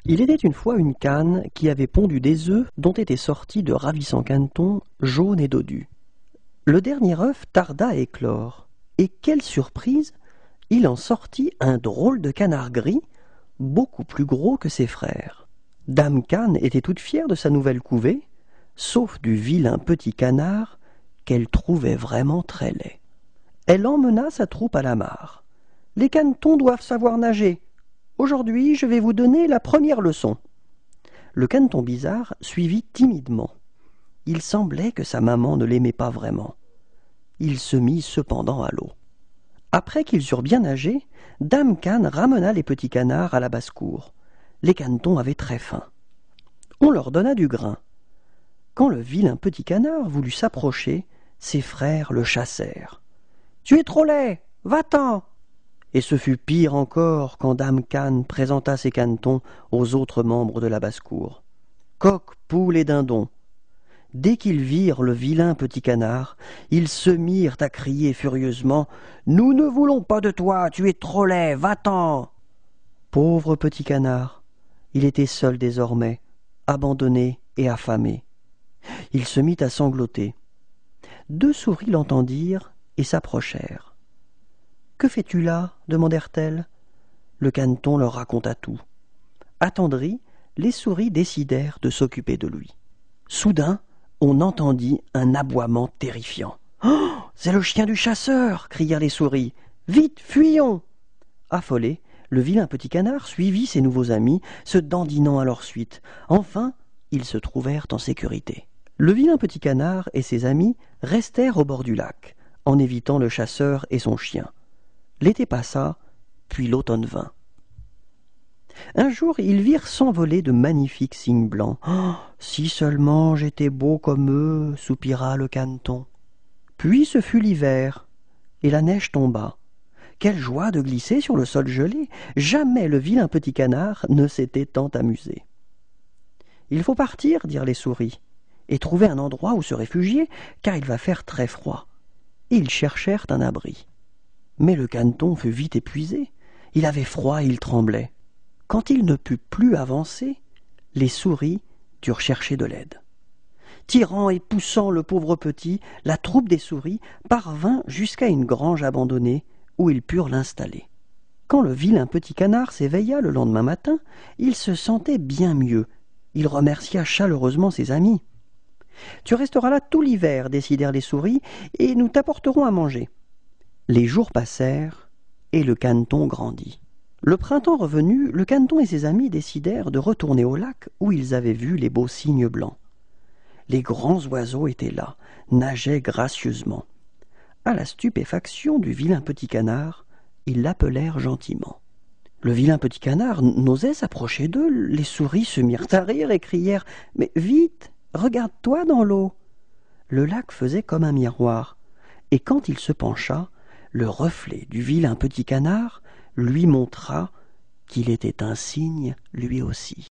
Il était une fois une cane qui avait pondu des œufs dont étaient sortis de ravissants canetons jaunes et dodus. Le dernier œuf tarda à éclore, et quelle surprise! Il en sortit un drôle de canard gris, beaucoup plus gros que ses frères. Dame Cane était toute fière de sa nouvelle couvée, sauf du vilain petit canard qu'elle trouvait vraiment très laid. Elle emmena sa troupe à la mare. « Les canetons doivent savoir nager. Aujourd'hui, je vais vous donner la première leçon. » Le caneton bizarre suivit timidement. Il semblait que sa maman ne l'aimait pas vraiment. Il se mit cependant à l'eau. Après qu'ils eurent bien nagé, Dame Cane ramena les petits canards à la basse-cour. Les canetons avaient très faim. On leur donna du grain. Quand le vilain petit canard voulut s'approcher, ses frères le chassèrent. « Tu es trop laid, va-t'en !» Et ce fut pire encore quand Dame Cane présenta ses canetons aux autres membres de la basse-cour. Coq, poule et dindon. Dès qu'ils virent le vilain petit canard, ils se mirent à crier furieusement « Nous ne voulons pas de toi, tu es trop laid, va-t'en !» Pauvre petit canard, il était seul désormais, abandonné et affamé. Il se mit à sangloter. Deux souris l'entendirent et s'approchèrent. « Que fais-tu là ?» demandèrent-elles. Le caneton leur raconta tout. Attendris, les souris décidèrent de s'occuper de lui. Soudain, on entendit un aboiement terrifiant. « Oh, c'est le chien du chasseur !» crièrent les souris. « Vite, fuyons !» Affolé, le vilain petit canard suivit ses nouveaux amis, se dandinant à leur suite. Enfin, ils se trouvèrent en sécurité. Le vilain petit canard et ses amis restèrent au bord du lac, en évitant le chasseur et son chien. L'été passa, puis l'automne vint. Un jour, ils virent s'envoler de magnifiques cygnes blancs. « Oh, si seulement j'étais beau comme eux !» soupira le caneton. Puis ce fut l'hiver, et la neige tomba. Quelle joie de glisser sur le sol gelé! Jamais le vilain petit canard ne s'était tant amusé. « Il faut partir, dirent les souris, et trouver un endroit où se réfugier, car il va faire très froid. » Et ils cherchèrent un abri. Mais le caneton fut vite épuisé. Il avait froid et il tremblait. Quand il ne put plus avancer, les souris durent chercher de l'aide. Tirant et poussant le pauvre petit, la troupe des souris parvint jusqu'à une grange abandonnée où ils purent l'installer. Quand le vilain petit canard s'éveilla le lendemain matin, il se sentait bien mieux. Il remercia chaleureusement ses amis. « Tu resteras là tout l'hiver, décidèrent les souris, et nous t'apporterons à manger. » Les jours passèrent, et le caneton grandit. Le printemps revenu, le caneton et ses amis décidèrent de retourner au lac où ils avaient vu les beaux cygnes blancs. Les grands oiseaux étaient là, nageaient gracieusement. À la stupéfaction du vilain petit canard, ils l'appelèrent gentiment. Le vilain petit canard n'osait s'approcher d'eux, les souris se mirent à rire et crièrent « Mais vite, regarde-toi dans l'eau !» Le lac faisait comme un miroir, et quand il se pencha, le reflet du vilain petit canard lui montra qu'il était un cygne lui aussi.